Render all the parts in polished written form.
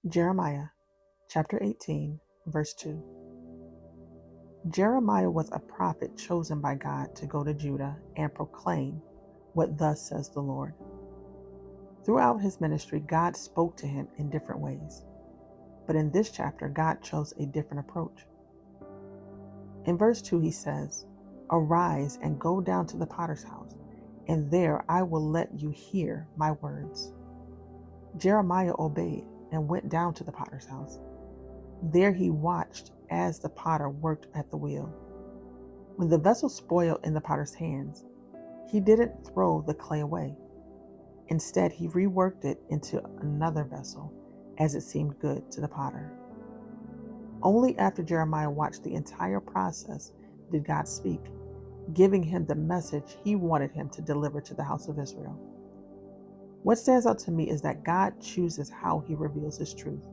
Jeremiah chapter 18, verse 2. Jeremiah was a prophet chosen by God to go to Judah and proclaim what thus says the Lord. Throughout his ministry, God spoke to him in different ways. But in this chapter, God chose a different approach. In verse 2, he says, "Arise and go down to the potter's house, and there I will let you hear my words." Jeremiah obeyed and went down to the potter's house. There he watched as the potter worked at the wheel. When the vessel spoiled in the potter's hands, he didn't throw the clay away. Instead, he reworked it into another vessel as it seemed good to the potter. Only after Jeremiah watched the entire process did God speak, giving him the message he wanted him to deliver to the house of Israel. What stands out to me is that God chooses how he reveals his truth.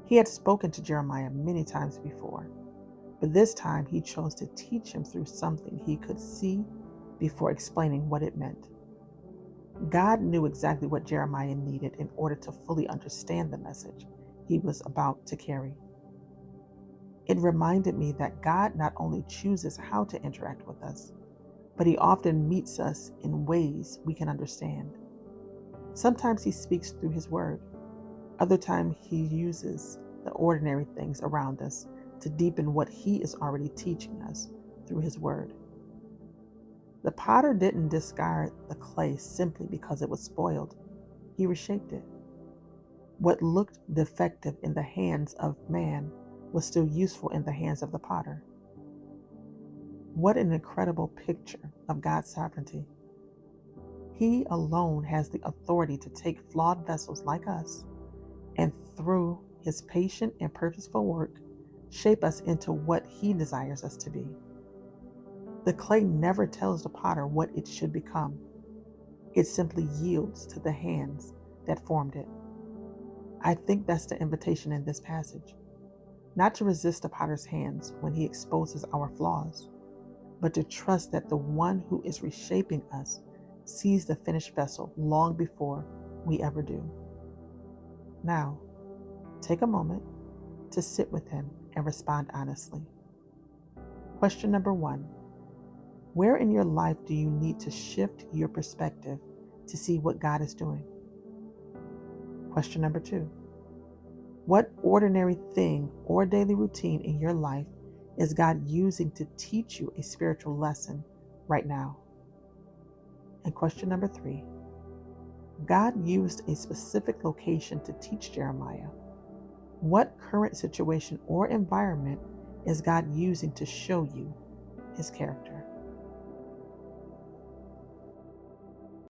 He had spoken to Jeremiah many times before, but this time he chose to teach him through something he could see before explaining what it meant. God knew exactly what Jeremiah needed in order to fully understand the message he was about to carry. It reminded me that God not only chooses how to interact with us, but he often meets us in ways we can understand. Sometimes he speaks through his word. Other times he uses the ordinary things around us to deepen what he is already teaching us through his word. The potter didn't discard the clay simply because it was spoiled. He reshaped it. What looked defective in the hands of man was still useful in the hands of the potter. What an incredible picture of God's sovereignty. He alone has the authority to take flawed vessels like us and through his patient and purposeful work, shape us into what he desires us to be. The clay never tells the potter what it should become. It simply yields to the hands that formed it. I think that's the invitation in this passage. Not to resist the potter's hands when he exposes our flaws, but to trust that the one who is reshaping us sees the finished vessel long before we ever do. Now, take a moment to sit with him and respond honestly. Question number 1. Where in your life do you need to shift your perspective to see what God is doing? Question number 2. What ordinary thing or daily routine in your life is God using to teach you a spiritual lesson right now? And question number 3. God used a specific location to teach Jeremiah. What current situation or environment is God using to show you his character?